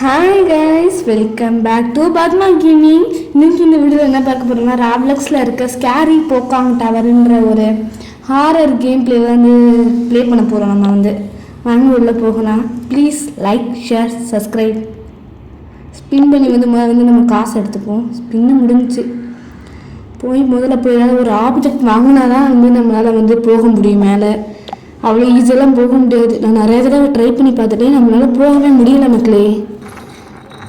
Hi guys, welcome back to Padma gaming. இன்னைக்கு இந்த வீடியோவில் என்ன பார்க்க போகிறோம்னா, ராப்ளக்ஸில் இருக்க ஸ்கேரி போக்காங் டவர்ன்ற ஒரு ஹாரர் கேம் பிளே வந்து ப்ளே பண்ண போகிறோம். நம்ம வந்து வாங்க உள்ளே போகலாம். Please like, share, subscribe. Spin பண்ணி வந்து நம்ம காசு எடுத்துப்போம். ஸ்பின்னு முடிஞ்சிச்சு. முதல்ல போய் ஏதாவது ஒரு ஆப்ஜெக்ட் வாங்கினா தான் வந்து நம்மளால் வந்து போக முடியும் மேலே. அவ்வளோ ஈஸியெல்லாம் போக முடியாது. நான் நிறைய தடவை ட்ரை பண்ணி பார்த்துட்டேன், நம்மளால் போகவே முடியல மக்களே.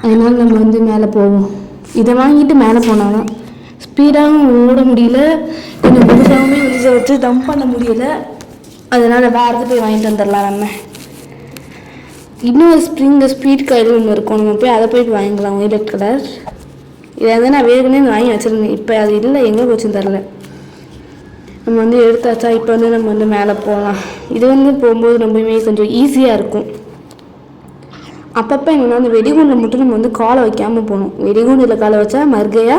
அதனால் நம்ம வந்து மேலே போவோம். இதை வாங்கிட்டு மேலே போனால் தான் ஸ்பீடாகவும் ஓட முடியல, கொஞ்சம் முழுசாகவுமே வெளியே வச்சு டம்ப் பண்ண முடியல. அதனால் வேறு போய் வாங்கிட்டு வந்துடலாம். நம்ம இன்னும் ஒரு ஸ்பீட் கையில் ஒன்று இருக்கும், நம்ம போய் அதை போய்ட்டு வாங்கிக்கலாம். ஒயிலட் கலர் இதை வந்து நான் வேகனே வாங்கி வச்சுருந்தேன். இப்போ அது இல்லை, எங்கே போச்சுன்னு தரல. நம்ம வந்து எடுத்தாச்சா. இப்போ வந்து நம்ம வந்து மேலே போகலாம். இது வந்து போகும்போது ரொம்பவுமே கொஞ்சம் ஈஸியாக இருக்கும். அப்பப்போ என்னென்னா அந்த வெடிகுண்டில் மட்டும் நம்ம வந்து காலை வைக்காமல் போகணும். வெடிகுண்டில் காலை வச்சா மறுகையா,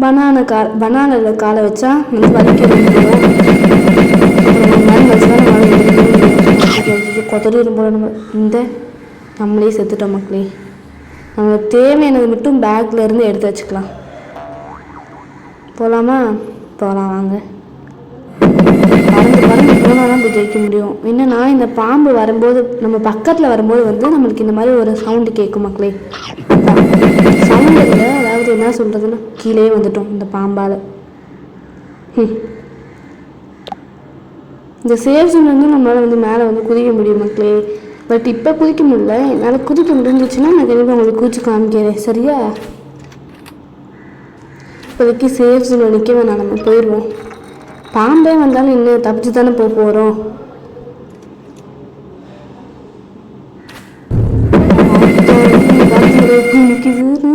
பனானில் காலை வச்சா வந்து வலிக்க முடியும். கொத்தடிடும் போல நம்ம நம்மளே செத்துட்டோம் மக்களே. நம்ம தேவையானது மட்டும் பேக்கில் இருந்து எடுத்து வச்சுக்கலாம். போகலாமா? போகலாம் வாங்க. பறந்து போனால் தான் போய் ஜெயிக்க முடியும். என்னன்னா இந்த பாம்பு வரும்போது, நம்ம பக்கத்தில் வரும்போது வந்து நம்மளுக்கு இந்த மாதிரி ஒரு சவுண்டு கேட்கும் மக்களே. சவுண்டு இல்லை, அதாவது என்ன சொல்கிறதுன்னா கீழே வந்துட்டோம் இந்த பாம்பால். இந்த சேஃப் ஜோன் வந்து நம்மளால் வந்து மேலே வந்து குதிக்க முடியும் மக்களே. பட் இப்போ குதிக்க முடியல. என்னால் குதிக்க முடிஞ்சிச்சுன்னா நான் கண்டிப்பாக உங்களுக்கு குதிச்சு காமிக்கிறேன். சரியா? இப்போதைக்கு சேஃப் ஜோன் நிற்க வேணாம், நம்ம போயிடுவோம். பாம்பே வந்தாலும் இன்னும் தப்பிச்சு தானே போக போகிறோம். நிற்கிதுன்னு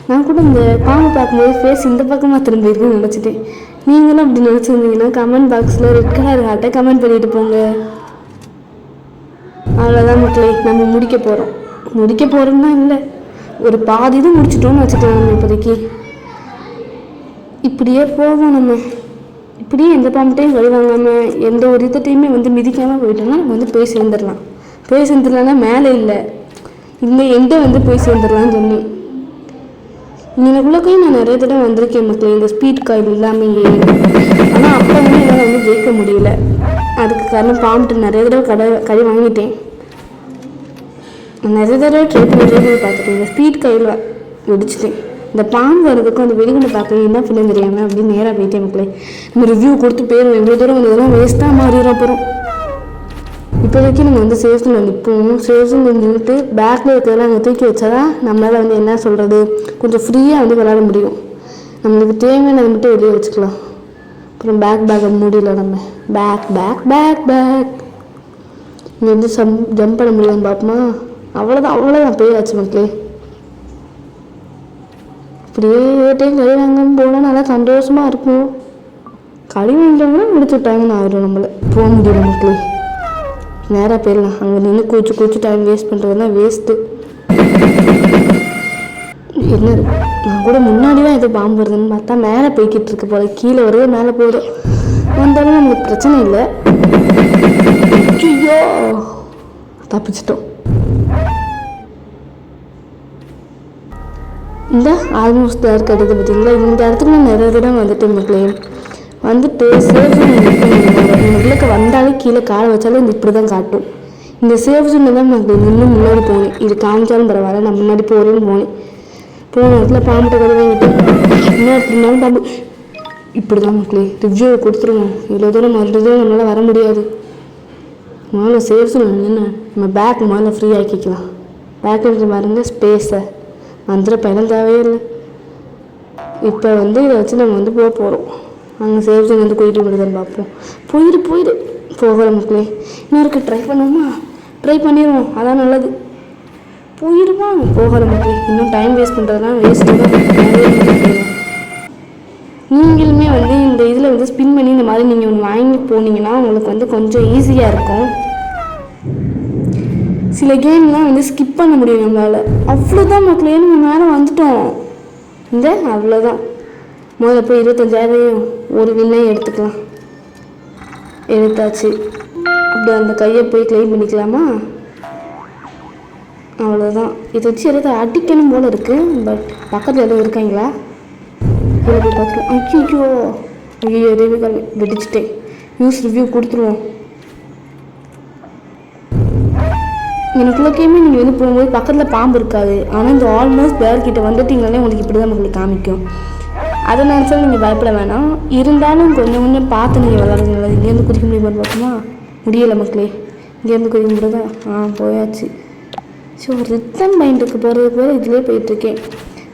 நான் கூட இந்த பாம்பை பார்க்கும்போது ஃபேஸ் இந்த பக்கமாக திரும்பியிருக்குன்னு நினச்சிட்டேன். நீங்களும் அப்படி நினச்சிருந்தீங்கன்னா கமெண்ட் பாக்ஸில் ரெட் கலர் ஹார்ட்டை கமெண்ட் பண்ணிட்டு போங்க. அவ்வளோதான் மக்களே, நம்ம முடிக்க போகிறோம்னா இல்லை, ஒரு பாதி இது முடிச்சிட்டோம்னு வச்சுக்கலாம். நம்ம இப்போதைக்கு இப்படியே போவோம். நம்ம இப்படியே எந்த பாம்பட்டையும் வழி வாங்காமல், எந்த ஒரு இதட்டையுமே வந்து மிதிக்காமல் போயிட்டோம்னா நம்ம வந்து போய் சேர்ந்துடலாம்னா மேலே இல்லை, இந்த எங்கே வந்து போய் சேர்ந்துடலான்னு சொன்னேன். இங்கனக்குள்ளே நான் நிறைய தடவை வந்திருக்கேன் மக்களே, இந்த ஸ்பீட் காயில் இல்லாமையே. ஆனால் அப்போ வந்து என்னால் வந்து ஜெயிக்க முடியல. அதுக்கு காரணம் பாம்புட்டு நிறைய தடவை கறி வாங்கிட்டேன். நிறைய தடவை ட்ரை பண்ணி பார்த்துட்டேன். இந்த ஸ்பீட் கையில் வெடிச்சிட்டேன். இந்த பாம்பு வரதுக்கும் அந்த வெடிகுண்டை பார்க்க என்ன பண்ண தெரியாமல் அப்படின்னு நேராக போயிட்டேன் மக்களே. நம்ம ரிவ்யூ கொடுத்து போயிடும். எவ்வளோ தூரம் வந்ததெல்லாம் வேஸ்ட்டாக மாறிடும். அப்புறம் இப்போதைக்கு நம்ம வந்து சேஃப்டில் நிற்போம். சேஃப்டில் நின்றுட்டு பேக்கில் இருக்கிறதெல்லாம் அங்கே தூக்கி வச்சாதான் நம்மளால் வந்து என்ன சொல்கிறது, கொஞ்சம் ஃப்ரீயாக வந்து விளையாட முடியும். நம்மளுக்கு தேவையானதை மட்டும் வெளியே வச்சுக்கலாம். அப்புறம் பேக்கை மூடியில் நம்ம பேக் இங்கே வந்து ஜம்ப் பண்ண முடியும் பார்ப்போமா? அவ்வளோதான் போயாச்சு மக்களே. இப்படியே டைம் கறி வாங்காமல் போனால் நல்லா சந்தோஷமாக இருக்கும். கறி வாங்கிட்டோம்னா முடிச்சு விட்டாங்கன்னு ஆயிடும். நம்மளை போக முடியல மக்களே. நேராக போயிடலாம். அங்கே நின்று கூச்சு டைம் வேஸ்ட் பண்ணுறதுனா வேஸ்ட்டு. என்ன நான் கூட முன்னாடி தான் எது பாம்பு வருதுன்னு பார்த்தா மேலே போய்கிட்டு இருக்கு போல. கீழே வருது, மேலே போகுது. வந்தாலும் நம்மளுக்கு பிரச்சனை இல்லை. ஐயோ, தப்பிச்சிட்டோம். இந்த ஆல்மோஸ்ட் தான் கிடையாது பார்த்தீங்களா? இந்த இடத்துக்கு நான் நிறைய தடவை வந்துட்டேன் மக்களே. வந்துட்டு சேஃப் ஜோன் உள்ளே வந்தாலே கீழே காலை வச்சாலும் இந்த இப்படி தான் காட்டும். இந்த சேஃப் ஜோனில் தான் மக்களே இன்னும் முன்னாடி போனேன். இது காமிச்சாலும் பரவாயில்ல, நான் முன்னாடி போகிறேன்னு போன இடத்துல பாம்புட்ட கறி வாங்கிட்டு இன்னும் இருந்தாலும் பாம்பு. இப்படி தான் மக்களே ரிவ்யூ கொடுத்துருவோம். இவ்வளோ தூரம் மறுபடியும் நம்மளால் வர முடியாது. முதல்ல சேஃப் ஜோன் என்ன, நம்ம பேக் முதல்ல ஃப்ரீ ஆக்கிக்கலாம். பேக் இருக்கிற பாருங்க ஸ்பேஸை மந்திர பயணம் தேவையே இல்லை. இப்போ வந்து இதை வச்சு நம்ம வந்து போகிறோம். அங்கே சேஃப் ஜோன் வந்து போயிட்டு விடுதல் பார்ப்போம். போயிடு போகிற மக்களே. இன்னொருக்கு ட்ரை பண்ணுவோமா? ட்ரை பண்ணிடுவோம், அதான் நல்லது. போயிடுவாங்க போகிற மக்களே. இன்னும் டைம் வேஸ்ட் பண்ணுறதுலாம் வேஸ்ட்டு தான். நீங்களுமே வந்து இந்த இதில் வந்து ஸ்பின் பண்ணி இந்த மாதிரி நீங்கள் ஒன்று வாங்கி போனீங்கன்னா உங்களுக்கு வந்து கொஞ்சம் ஈஸியாக இருக்கும். சில கேம்லாம் வந்து ஸ்கிப் பண்ண முடியும் நம்மளால். அவ்வளோதான் மக்களே, நம்ம மேலே வந்துட்டோம். அவ்வளோதான். முதல்ல போய் 25,000 ஒரு வின்னையும் எடுத்துக்கலாம். எடுத்தாச்சு. அப்படி அந்த கையை போய் கிளைம் பண்ணிக்கலாமா? அவ்வளோதான். இதை வச்சு எதாவது அடிக்கணும் போல் இருக்குது. பட் பக்கத்தில் எதுவும் இருக்காங்களா? கீழே போய் பார்த்துருவோம். ஐயோ எதையுமே வெடிச்சிட்டேன். யூஸ் ரிவ்யூ கொடுத்துருவோம். எனக்குள்ளக்கையுமே நீங்கள் வந்து போகும்போது பக்கத்தில் பாம்பு இருக்காது. ஆனால் இந்த ஆல்மோஸ்ட் பேர்கிட்ட வந்துட்டீங்களே உங்களுக்கு இப்படி தான் உங்களுக்கு காமிக்கும். அதை நினச்சாலும் நீங்கள் பயப்பட வேணாம். இருந்தாலும் கொஞ்சம் கொஞ்சம் பார்த்து நீங்கள் விளாடுங்களா. இங்கேருந்து குதிக்க முடியுமான்னு பார்த்தோமா? முடியலை மக்களே. இங்கேருந்து குதிக்க முடியாதா? போயாச்சு. ஸோ ரிட்டன் மைண்டுக்கு போகிறதுக்கு வேறு இதிலே போயிட்டுருக்கேன்.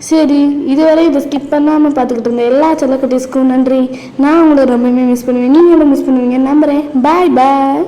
சரி, இதுவரை இதை ஸ்கிப் பண்ணாமல் பார்த்துக்கிட்டு இருந்தேன் எல்லா செல்லக்குட்டீஸ்க்கும் நன்றி. நான் உங்களை ரொம்பவுமே மிஸ் பண்ணுவேன். நீங்கள் எவ்வளோ மிஸ் பண்ணுவீங்கன்னு நம்புகிறேன். பாய் பாய்.